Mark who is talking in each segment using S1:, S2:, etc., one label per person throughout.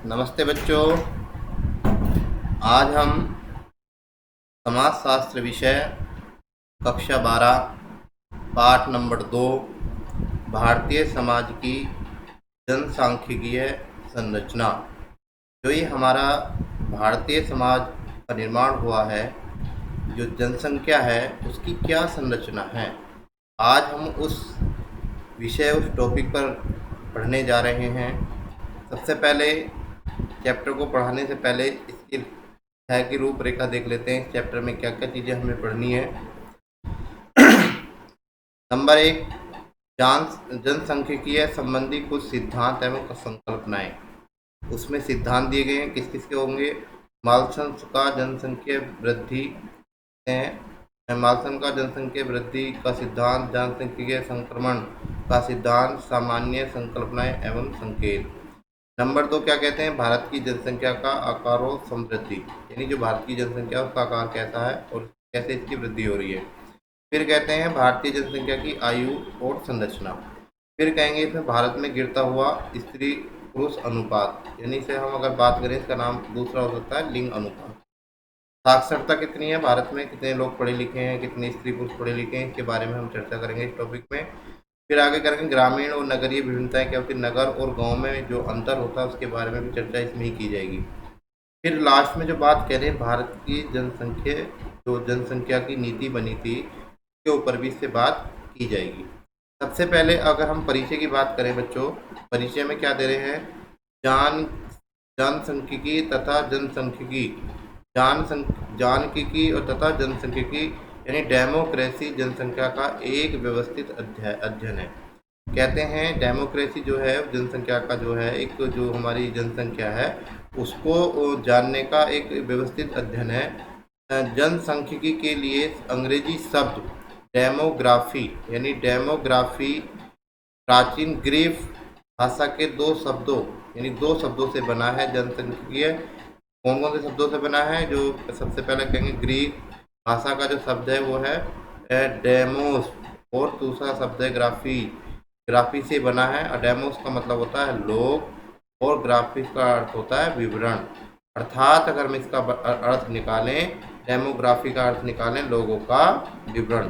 S1: नमस्ते बच्चों। आज हम समाजशास्त्र विषय कक्षा 12 पाठ नंबर 2 भारतीय समाज की जनसांख्यिकीय संरचना, जो ये हमारा भारतीय समाज का निर्माण हुआ है, जो जनसंख्या है उसकी क्या संरचना है, आज हम उस टॉपिक पर पढ़ने जा रहे हैं। सबसे पहले चैप्टर को पढ़ाने से पहले इसकी अध्याय की रूपरेखा देख लेते हैं। इस चैप्टर में क्या क्या चीज़ें हमें पढ़नी है। नंबर 1, जनसांख्यिकीय संबंधी कुछ सिद्धांत एवं संकल्पनाएं। उसमें सिद्धांत दिए गए हैं, किस किस के होंगे। माल्थस का जनसंख्या वृद्धि माल्थस का जनसंख्या वृद्धि का सिद्धांत, जनसांख्यिकीय संक्रमण का सिद्धांत, सामान्य संकल्पनाएं एवं संकेत। नंबर 2 क्या कहते हैं, भारत की जनसंख्या का आकार और समृद्धि, यानी जो भारत की जनसंख्या है उसका आकार कैसा है और कैसे इसकी वृद्धि हो रही है। फिर कहते हैं भारतीय जनसंख्या की आयु और संरचना। फिर कहेंगे इसमें भारत में गिरता हुआ स्त्री पुरुष अनुपात, यानी से हम अगर बात करें इसका नाम दूसरा हो सकता है लिंग अनुपात। साक्षरता कितनी है भारत में, कितने लोग पढ़े लिखे हैं, कितने स्त्री पुरुष पढ़े लिखे हैं, इसके बारे में हम चर्चा करेंगे इस टॉपिक में। फिर आगे करेंगे ग्रामीण और नगरीय विभिन्नताएं क्या होती है, नगर और गांव में जो अंतर होता है उसके बारे में भी चर्चा इसमें ही की जाएगी। फिर लास्ट में जो बात करें भारत की जनसंख्या की नीति बनी थी के ऊपर भी इससे बात की जाएगी। सबसे पहले अगर हम परिचय की बात करें बच्चों, परिचय में क्या दे रहे हैं, जनसांख्यिकी तथा जनसांख्यिकी, जानकीकी और तथा जनसांख्यिकी, यानी डेमोक्रेसी जनसंख्या का एक व्यवस्थित अध्ययन है। कहते हैं डेमोक्रेसी जो है जनसंख्या का जो है एक जो हमारी जनसंख्या है उसको जानने का एक व्यवस्थित अध्ययन है। जनसांख्यिकी के लिए अंग्रेजी शब्द डेमोग्राफी, यानी डेमोग्राफी प्राचीन ग्रीक भाषा के दो शब्दों से बना है। जनसांख्यिकीय कौन कौन से शब्दों से बना है, जो सबसे पहले कहेंगे ग्रीक भाषा का जो शब्द है वो है डेमोस, और दूसरा शब्द है ग्राफी से बना है। और डेमोस का मतलब होता है लोग और ग्राफिक्स का अर्थ होता है विवरण। अर्थात अगर हम इसका अर्थ निकालें, डेमोग्राफी का अर्थ निकालें लोगों का विवरण।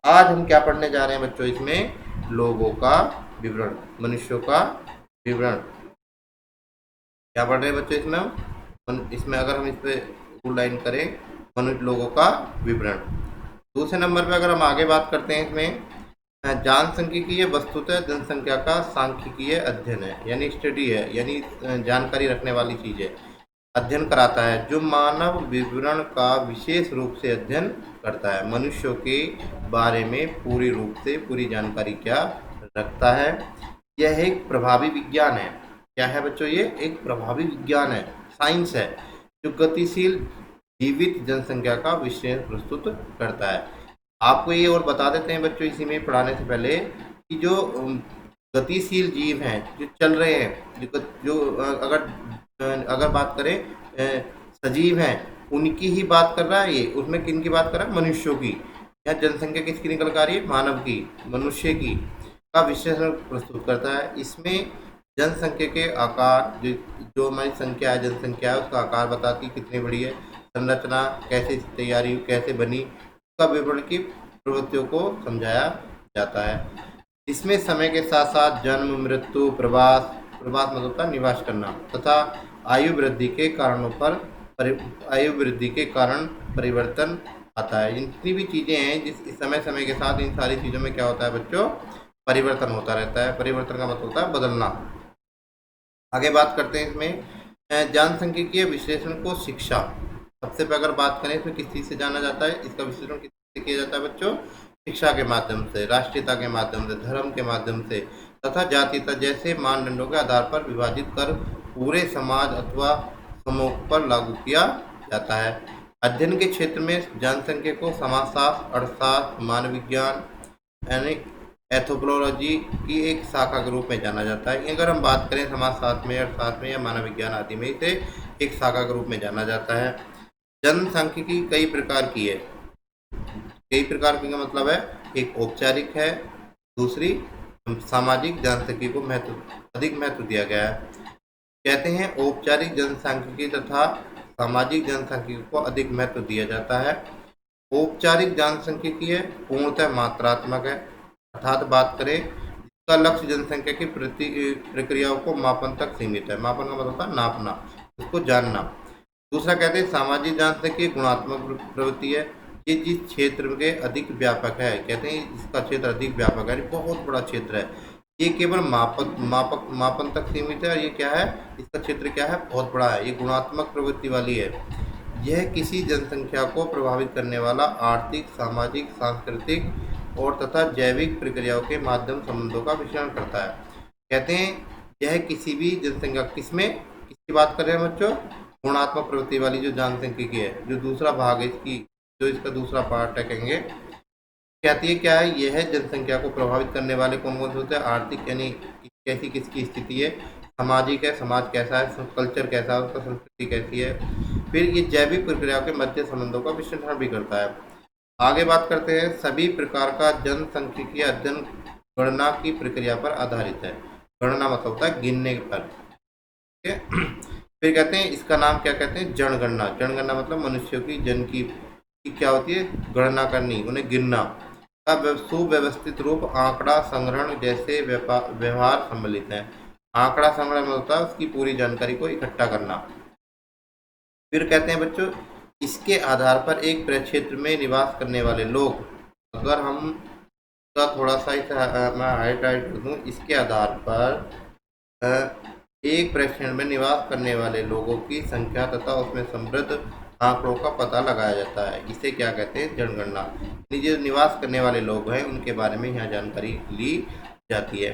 S1: आज हम क्या पढ़ने जा रहे हैं बच्चों, इसमें लोगों का विवरण, मनुष्यों का विवरण। क्या पढ़ रहे हैं बच्चों इसमें अगर हम इस पे फुल लाइन करें, मनुष्य लोगों का विवरण। दूसरे नंबर पे अगर हम आगे बात करते हैं, इसमें जनसांख्यिकीय वस्तुतः जनसंख्या का सांख्यिकीय अध्ययन है, यानी स्टडी है, यानी जानकारी रखने वाली चीज है, अध्ययन कराता है, जो मानव विवरण का विशेष रूप से अध्ययन करता है। मनुष्यों के बारे में पूरी जानकारी क्या रखता है। यह एक प्रभावी विज्ञान है। क्या है बच्चों, ये एक प्रभावी विज्ञान है, साइंस है, जो गतिशील जीवित जनसंख्या का विश्लेषण प्रस्तुत करता है। आपको ये और बता देते हैं बच्चों इसी में पढ़ाने से पहले कि जो गतिशील जीव हैं, जो चल रहे हैं, जो अगर बात करें सजीव हैं, उनकी ही बात कर रहा है ये। उसमें किन की बात कर रहा है, मनुष्यों की। यहाँ जनसंख्या किसकी निकल कर आ रही है, मानव की, मनुष्य की का विश्लेषण प्रस्तुत करता है। इसमें जनसंख्या के आकार, जो हमारी संख्या है, जनसंख्या है, उसका आकार बताती कितनी बड़ी है, संरचना कैसे तैयारी कैसे बनी, उसका विवरण की प्रवृत्तियों को समझाया जाता है। इसमें समय के साथ साथ जन्म, मृत्यु, प्रवास मतलब होता है निवास करना, तथा आयु वृद्धि के कारण परिवर्तन आता है। जितनी भी चीज़ें हैं जिस समय के साथ इन सारी चीज़ों में क्या होता है बच्चों, परिवर्तन होता रहता है। परिवर्तन का मतलब होता है बदलना। आगे बात करते हैं इसमें जनसांख्यिकीय विश्लेषण को शिक्षा। सबसे पहले अगर बात करें इसमें किस चीज़ से जाना जाता है, इसका विश्लेषण किस चीज़ से किया जाता है बच्चों, शिक्षा के माध्यम से, राष्ट्रीयता के माध्यम से, धर्म के माध्यम से तथा जातीयता जैसे मानदंडों के आधार पर विभाजित कर पूरे समाज अथवा समूह पर लागू किया जाता है। अध्ययन के क्षेत्र में जनसंख्या को समाजशास्त्र, अर्थशास्त्र, मानव विज्ञान यानी एथोपोलॉजी की एक शाखा के रूप में जाना जाता है। अगर हम बात करें समाजशास्त्र में, अर्थशास्त्र में या मानव विज्ञान आदि में, इसे एक शाखा के रूप में जाना जाता है। जनसांख्यिकी कई प्रकार की है। कई प्रकार की का मतलब है, एक औपचारिक है, दूसरी सामाजिक जनसांख्यिकी को अधिक महत्व दिया गया है। कहते हैं औपचारिक जनसांख्यिकी तथा सामाजिक जनसांख्यिकी को अधिक महत्व दिया जाता है। औपचारिक जनसांख्यिकी है पूर्णतः मात्रात्मक है, अर्थात बात करें इसका लक्ष्य जनसंख्या की प्रक्रियाओं को मापन तक सीमित है। मापन का मतलब होता है नापना, उसको जानना। दूसरा कहते हैं सामाजिक जनसांख्यिकी गुणात्मक प्रवृत्ति है, ये जिस क्षेत्र के अधिक व्यापक है, कहते हैं इसका क्षेत्र अधिक व्यापक है, बहुत बड़ा क्षेत्र है। ये केवल मापन तक सीमित है और ये क्या है, इसका क्षेत्र क्या है, बहुत बड़ा है। ये गुणात्मक प्रवृत्ति वाली है। यह किसी जनसंख्या को प्रभावित करने वाला आर्थिक, सामाजिक, सांस्कृतिक और तथा जैविक प्रक्रियाओं के माध्यम संबंधों का विश्लेषण करता है। कहते हैं यह किसी भी जनसंख्या किसकी बात कर रहे हैं बच्चों, गुणात्मक प्रवृत्ति वाली जो जनसंख्यिकी है, जो दूसरा भाग है इसकी, जो इसका दूसरा पार्ट है, कहेंगे कहती है क्या है, यह जनसंख्या को प्रभावित करने वाले कौन कौन से होते हैं, आर्थिक यानी कैसी किसकी स्थिति है, सामाजिक है, समाज कैसा है, कल्चर कैसा है, उसका संस्कृति कैसी है। फिर ये जैविक प्रक्रियाओं के मध्य संबंधों का विश्लेषण भी करता है। आगे बात करते हैं सभी प्रकार का जनसांख्यिकीय अध्ययन गणना की प्रक्रिया पर आधारित है। गणना मतलब होता है गिनने पर, ठीक है। फिर कहते हैं इसका नाम क्या कहते हैं, जनगणना। जनगणना मतलब मनुष्यों की जन की क्या होती है, गणना करनी, उन्हें गिनना का सुव्यवस्थित रूप आंकड़ा संग्रहण जैसे व्यवहार सम्मिलित है। आंकड़ा संग्रहण में होता है उसकी पूरी जानकारी को इकट्ठा करना। फिर कहते हैं बच्चों इसके आधार पर एक प्रक्षेत्र में निवास करने वाले लोग, अगर हम का थोड़ा सा मैं हाईलाइट कर दूँ, इसके आधार पर एक प्रक्षेत्र में निवास करने वाले लोगों की संख्या तथा उसमें समृद्ध आंकड़ों का पता लगाया जाता है। इसे क्या कहते हैं, जनगणना। जो निवास करने वाले लोग हैं उनके बारे में यहाँ जानकारी ली जाती है।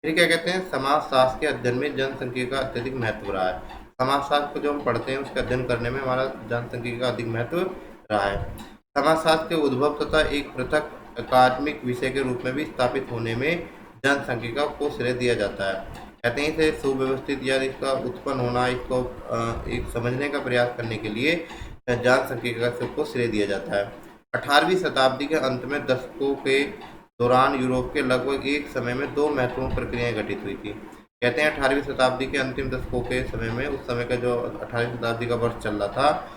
S1: फिर क्या कहते हैं समाजशास्त्र के अध्ययन में जनसंख्या का अत्यधिक महत्व रहा है। समाजशास्त्र को जो हम पढ़ते हैं उसके अध्ययन करने में हमारा जनसंख्या का अधिक महत्व रहा है। समाजशास्त्र के उद्भव तथा एक पृथक अकादमिक विषय के रूप में भी स्थापित होने में जनसंख्या को श्रेय दिया जाता है। कहते हैं इसे सुव्यवस्थित या इसका उत्पन्न होना, इसको एक समझने का प्रयास करने के लिए जनसंख्या को श्रेय दिया जाता है। 18वीं शताब्दी के अंत में दशकों के दौरान यूरोप के लगभग एक समय में दो महत्वपूर्ण प्रक्रियाएं घटित हुई थी। कहते हैं 18वीं शताब्दी के अंतिम दशकों के समय में, उस समय का जो 18वीं शताब्दी का वर्ष चल रहा था,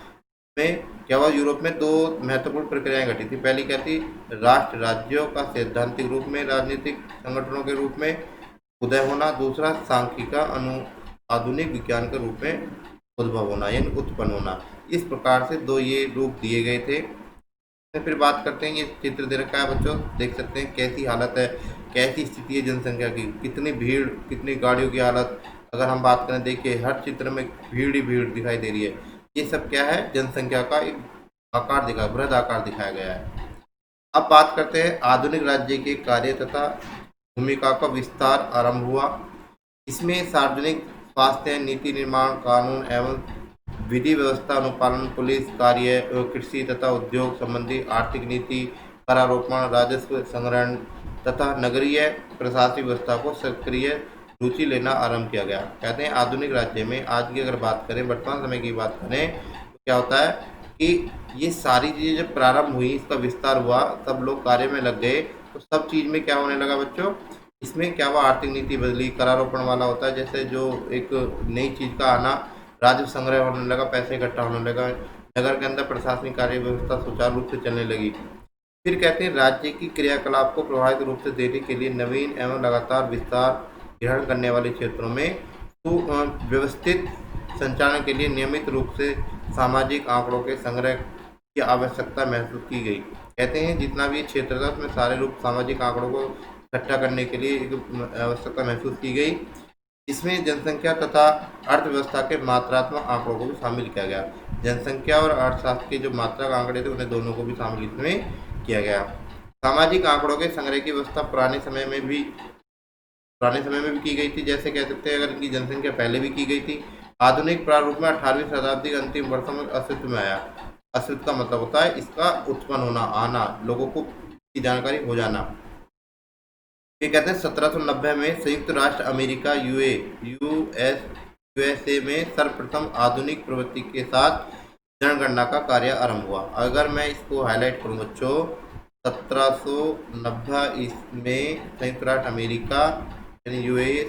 S1: में क्या हुआ, यूरोप में दो महत्वपूर्ण प्रक्रियाएं घटी थी। पहली क्या थी, राष्ट्र राज्यों का सैद्धांतिक रूप में राजनीतिक संगठनों के रूप में उदय होना। दूसरा सांख्यिका आधुनिक विज्ञान के रूप में उद्भव होना यानी उत्पन्न होना। इस प्रकार से दो ये रूप दिए गए थे। फिर बात करते हैं, ये चित्र दे रखा है बच्चों, देख सकते हैं कैसी हालत है, कैसी स्थिति है जनसंख्या की, कितनी भीड़, कितनी गाड़ियों की हालत। अगर हम बात करें, देखिए हर चित्र में भीड़ ही भीड़ दिखाई दे रही है। ये सब क्या है, जनसंख्या का एक आकार दिखा, बृहद आकार दिखाया गया है। अब बात करते हैं आधुनिक राज्य के कार्य तथा भूमिका का विस्तार आरंभ हुआ। इसमें सार्वजनिक स्वास्थ्य, नीति निर्माण, कानून एवं विधि व्यवस्था अनुपालन, पुलिस कार्य, कृषि तथा उद्योग संबंधी आर्थिक नीति, करारोपण, राजस्व संग्रहण तथा नगरीय प्रशासनिक व्यवस्था को सक्रिय रुचि लेना आरंभ किया गया। कहते हैं आधुनिक राज्य में, आज की अगर बात करें, वर्तमान समय की बात करें, तो क्या होता है कि ये सारी चीज़ें जब प्रारंभ हुई, इसका विस्तार हुआ, सब लोग कार्य में लग गए, तो सब चीज़ में क्या होने लगा बच्चों, इसमें क्या हुआ, आर्थिक नीति बदली, करारोपण वाला होता है, जैसे जो एक नई चीज़ का आना, राजस्व संग्रह होने लगा, पैसे इकट्ठा होने लगा, नगर के अंदर प्रशासनिक कार्य व्यवस्था सुचारू रूप से चलने लगी। फिर कहते हैं राज्य की क्रियाकलाप को प्रभावित रूप से देने के लिए नवीन एवं लगातार विस्तार ग्रहण करने वाले क्षेत्रों में सुव्यवस्थित संचालन के लिए नियमित रूप से सामाजिक आंकड़ों के संग्रह की आवश्यकता महसूस की गई। कहते हैं जितना भी क्षेत्र था उसमें सारे रूप सामाजिक आंकड़ों को इकट्ठा करने के लिए एक आवश्यकता महसूस की गई। इसमें जनसंख्या तथा अर्थव्यवस्था के मात्रात्मक आंकड़ों को भी शामिल किया गया। जनसंख्या और अर्थशास्त्र के जो मात्रक आंकड़े थे उन्हें दोनों को भी शामिल इसमें किया गया। सामाजिक आंकड़ों के संग्रह की व्यवस्था पुराने समय में भी की गई थी, जैसे कह सकते हैं अगर इनकी जनसंख्या पहले भी की गई थी। आधुनिक प्रारूप में 18वीं शताब्दी के अंतिम वर्षों में अस्तित्व में आया। अस्तित्व का मतलब होता है इसका उत्पन्न होना, आना, लोगों को की जानकारी हो जाना। ये कहते हैं 1790 में संयुक्त राष्ट्र अमेरिका यूएसए में सर्वप्रथम आधुनिक प्रवृत्ति के साथ जनगणना का कार्य आरंभ हुआ। अगर मैं इसको हाईलाइट करूँ बच्चों, 1790 में संयुक्त राष्ट्र अमेरिका यानी यूएस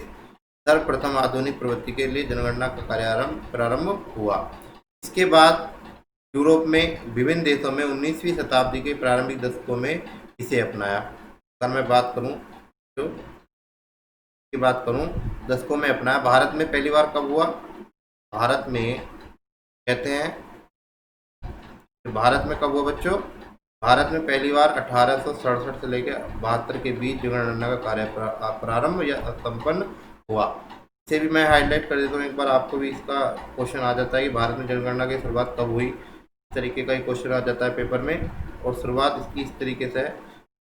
S1: सर्वप्रथम आधुनिक प्रवृत्ति के लिए जनगणना का कार्यारंभ प्रारंभ हुआ। इसके बाद यूरोप में विभिन्न देशों में 19वीं शताब्दी के प्रारंभिक दशकों में इसे अपनाया। अगर मैं बात करूं तो की बात करूं दशकों में अपनाया। भारत में पहली बार कब हुआ? भारत में कहते हैं भारत में कब हुआ बच्चों? भारत में पहली बार 1867 से लेकर 72 के बीच जनगणना का कार्य प्रारंभ या संपन्न हुआ। इसे भी मैं हाईलाइट कर देता हूँ एक बार, आपको भी इसका क्वेश्चन आ जाता है कि भारत में जनगणना की शुरुआत कब हुई। इस तरीके का एक क्वेश्चन आ जाता है पेपर में, और शुरुआत इसकी इस तरीके से है।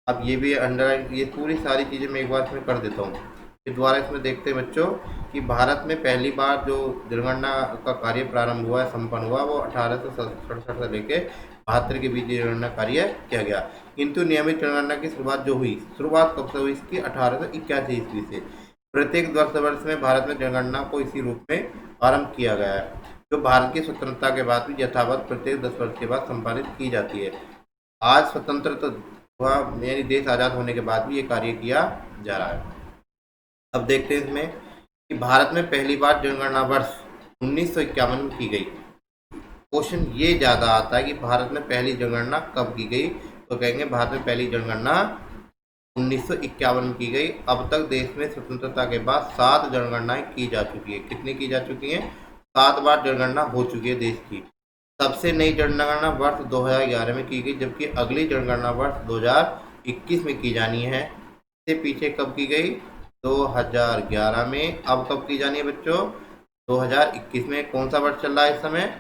S1: अब ये भी अंडरलाइन, ये पूरी सारी चीज़ें मैं एक बार इसमें कर देता हूँ। फिर दोबारा इसमें देखते हैं बच्चों कि भारत में पहली बार जो जनगणना का कार्य प्रारंभ हुआ है, संपन्न हुआ, वो 1867 से लेकर 72 के बीच जनगणना कार्य किया गया। किंतु नियमित जनगणना की शुरुआत जो हुई, शुरुआत कब से हुई इसकी? 1881 ईस्वी से। प्रत्येक वर्ष में भारत में जनगणना को इसी रूप में आरंभ किया गया है, जो भारत की स्वतंत्रता के बाद भी यथावत प्रत्येक 10 वर्ष के बाद संपादित की जाती है। आज स्वतंत्र तो हुआ, यानी देश आज़ाद होने के बाद भी ये कार्य किया जा रहा है। अब देखते हैं इसमें कि भारत में पहली बार जनगणना वर्ष 1951 में की गई। क्वेश्चन ये ज़्यादा आता है कि भारत में पहली जनगणना कब की गई, तो कहेंगे भारत में पहली जनगणना 1951 में की गई। अब तक देश में स्वतंत्रता के बाद 7 जनगणनाएं की जा चुकी है। कितनी की जा चुकी हैं? 7 बार जनगणना हो चुकी है देश की। सबसे नई जनगणना वर्ष 2011 में की गई, जबकि अगली जनगणना वर्ष 2021 में की जानी है। इससे पीछे कब की गई? 2011 में। अब कब की जानी है बच्चों? 2021 में। कौन सा वर्ष चल रहा है इस समय?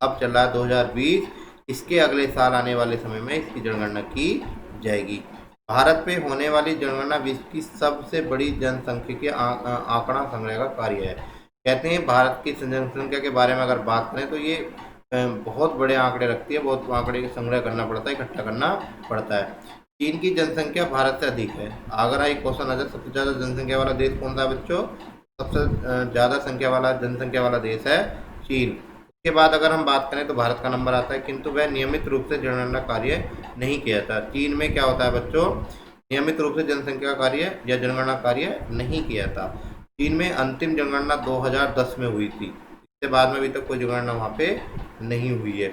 S1: अब चल रहा है 2020। इसके अगले साल आने वाले समय में इसकी जनगणना की जाएगी। भारत में होने वाली जनगणना विश्व की सबसे बड़ी जनसांख्यिकीय आंकड़ा संग्रह का कार्य है। कहते हैं भारत की जनसंख्या के बारे में अगर बात करें तो ये बहुत बड़े आंकड़े रखती है, बहुत आंकड़े का संग्रह करना पड़ता है, इकट्ठा करना पड़ता है। चीन की जनसंख्या भारत से अधिक है। अगर एक क्वेश्चन आ जाए सबसे ज़्यादा जनसंख्या वाला देश कौन सा है बच्चों? सबसे ज़्यादा जनसंख्या वाला देश है चीन। उसके बाद अगर हम बात करें तो भारत का नंबर आता है, किंतु वह नियमित रूप से जनगणना कार्य नहीं किया जाता। चीन में क्या होता है बच्चों? नियमित रूप से जनसंख्या कार्य या जनगणना कार्य नहीं किया जाता। चीन में अंतिम जनगणना 2010 में हुई थी। इसके बाद में अभी तक कोई जनगणना वहाँ पे नहीं हुई है।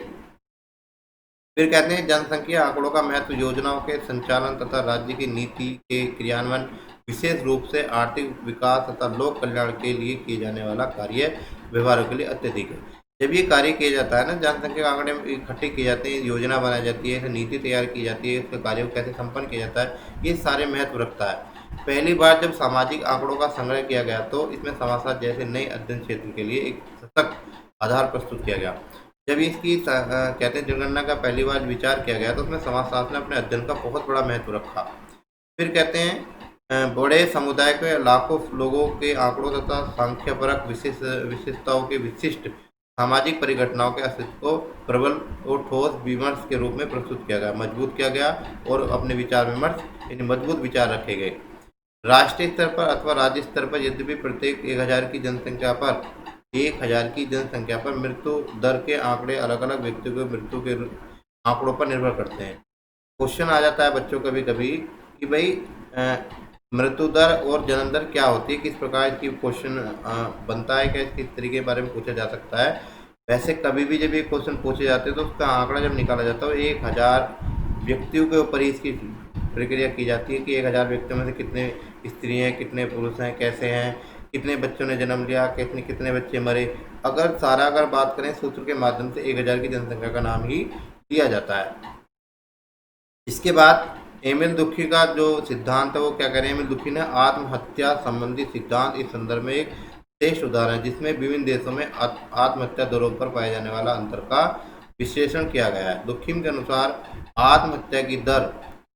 S1: फिर कहते हैं जनसंख्या आंकड़ों का महत्व योजनाओं के संचालन तथा राज्य की नीति के क्रियान्वयन, विशेष रूप से आर्थिक विकास तथा लोक कल्याण के लिए किए जाने वाला कार्य व्यवहारों के लिए अत्यधिक है। जब ये कार्य किया जाता है ना, जनसंख्या आंकड़े इकट्ठे किए जाते हैं, योजना बनाई जाती है, नीति तैयार की जाती है, इसके कार्य को कैसे संपन्न किया जाता है, ये सारे महत्व रखता है। पहली बार जब सामाजिक आंकड़ों का संग्रह किया गया तो इसमें समाजशास्त्र जैसे नए अध्ययन क्षेत्र के लिए एक सशक्त आधार प्रस्तुत किया गया। जब इसकी कहते हैं जनगणना का पहली बार विचार किया गया तो उसमें समाजशास्त्र ने अपने अध्ययन का बहुत बड़ा महत्व रखा। फिर कहते हैं बड़े समुदाय के लाखों लोगों के आंकड़ों तथा सांख्यपरक विशेषताओं के विशिष्ट सामाजिक परिघटनाओं के अस्तित्व को प्रबल और ठोस विमर्श के रूप में प्रस्तुत किया गया, मजबूत किया गया, और अपने विचार विमर्श यानी मजबूत विचार रखे गए। राष्ट्रीय स्तर पर अथवा राज्य स्तर पर यद्यपि प्रत्येक 1000 की जनसंख्या पर मृत्यु दर के आंकड़े अलग अलग व्यक्तियों के मृत्यु के आंकड़ों पर निर्भर करते हैं। क्वेश्चन आ जाता है बच्चों कभी कभी कि भाई मृत्यु दर और जन्म दर क्या होती है, किस प्रकार की क्वेश्चन बनता है, क्या किस तरीके के बारे में पूछा जा सकता है। वैसे कभी भी जब ये क्वेश्चन पूछे जाते हैं तो उसका आंकड़ा जब निकाला जाता है 1000 व्यक्तियों के ऊपर ही इसकी प्रक्रिया की जाती है कि 1000 व्यक्तियों में से कितने स्त्री हैं, कितने पुरुष हैं, कैसे हैं, कितने बच्चों ने जन्म लिया, कितने बच्चे मरे। अगर बात करें सूत्र के माध्यम से 1000 की जनसंख्या का नाम ही लिया जाता है। इसके बाद एमिल दुखी का जो सिद्धांत है वो क्या कह रहे हैं? एमिल दुखी ने आत्महत्या संबंधी सिद्धांत इस संदर्भ में एक श्रेष्ठ उदाहरण है जिसमें विभिन्न देशों में आत्महत्या दरों पर पाए जाने वाला अंतर का विश्लेषण किया गया है। दुखी के अनुसार आत्महत्या की दर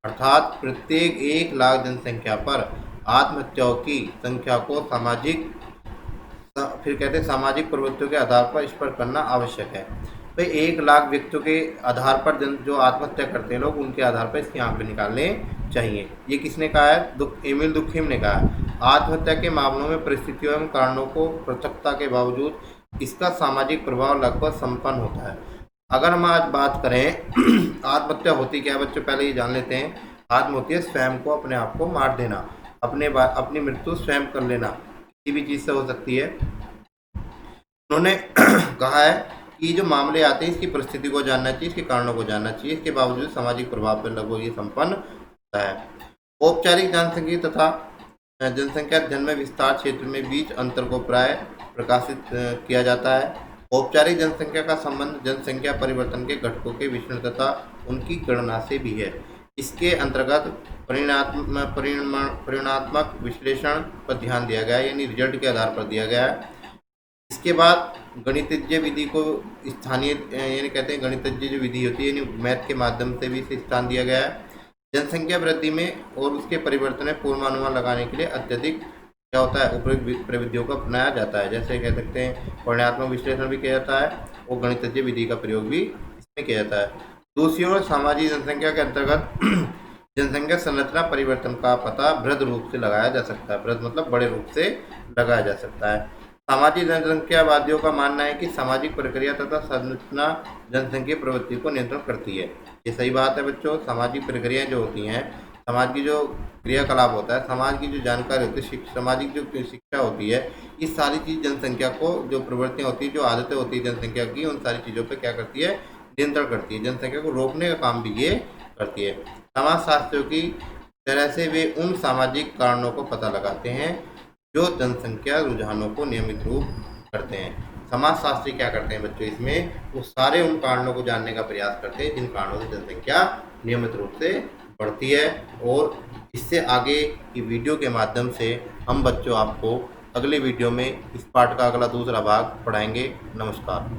S1: अर्थात प्रत्येक 1 लाख जनसंख्या पर आत्महत्याओं की संख्या को सामाजिक प्रवृत्तियों के आधार पर स्पष्ट करना आवश्यक है। भाई 1 लाख व्यक्तियों के आधार पर जो आत्महत्या करते हैं लोग, उनके आधार पर इसके आंकड़े निकालने चाहिए। ये किसने कहा है? एमिल दुखीम ने कहा है। आत्महत्या के मामलों में परिस्थितियों एवं कारणों को पृथकता के बावजूद इसका सामाजिक प्रभाव लगभग संपन्न होता है। अगर हम आज बात करें आत्महत्या होती क्या है बच्चों, पहले ये जान लेते हैं। आत्महत्या स्वयं को, अपने आप को मार देना, अपनी मृत्यु स्वयं कर लेना। किसी भी चीज़ से हो सकती है। उन्होंने कहा है कि जो मामले आते हैं इसकी परिस्थिति को जानना चाहिए, इसके कारणों को जानना चाहिए, इसके बावजूद सामाजिक प्रभाव पर लगभग ये संपन्न होता है। औपचारिक जनसांख्यिकी तथा जनसंख्या अध्ययन में विस्तार क्षेत्र में बीच अंतर को प्राय प्रकाशित किया जाता है। औपचारिक जनसंख्या का संबंध जनसंख्या परिवर्तन के घटकों के विश्लेषण तथा उनकी गणना से भी है। इसके अंतर्गत परिणात्मक विश्लेषण पर ध्यान दिया गया है, यानी रिजल्ट के आधार पर दिया गया है। इसके बाद गणितज्ञ विधि को स्थानीय यानी कहते हैं गणितज्ञ जो विधि होती है यानी मैथ के माध्यम से भी इसे स्थान दिया गया है। जनसंख्या वृद्धि में और उसके परिवर्तन में पूर्वानुमान लगाने के लिए अत्यधिक क्या होता है उपयुक्त प्रविधियों को अपनाया जाता है। जैसे कह सकते हैं परिणात्मक विश्लेषण भी किया जाता है और गणितज्ञ विधि का प्रयोग भी इसमें किया जाता है। दूसरी ओर सामाजिक जनसंख्या के अंतर्गत जनसंख्या संरचना परिवर्तन का पता वृहद रूप से लगाया जा सकता है। वृहद मतलब बड़े रूप से लगाया जा सकता है। सामाजिक जनसंख्यावादियों का मानना है कि सामाजिक प्रक्रिया तथा संरचना जनसंख्या प्रवृत्ति को नियंत्रण करती है। ये सही बात है बच्चों। सामाजिक प्रक्रियाएं जो होती हैं, समाज की जो क्रियाकलाप होता है, समाज की जो जानकारी होती है, सामाजिक जो शिक्षा होती है, ये सारी चीज़ जनसंख्या को जो प्रवृत्तियाँ होती है, जो आदतें होती है जनसंख्या की, उन सारी चीज़ों पर क्या करती है, नियंत्रण करती है। जनसंख्या को रोकने का काम भी ये करती है। समाजशास्त्रियों की तरह से वे उन सामाजिक कारणों को पता लगाते हैं जो जनसंख्या रुझानों को नियमित रूप करते हैं। समाजशास्त्री क्या करते हैं बच्चों, इसमें वो सारे उन कारणों को जानने का प्रयास करते हैं जिन कारणों से जनसंख्या नियमित रूप से बढ़ती है। और इससे आगे की वीडियो के माध्यम से हम बच्चों आपको अगले वीडियो में इस पाठ का अगला दूसरा भाग पढ़ाएंगे। नमस्कार।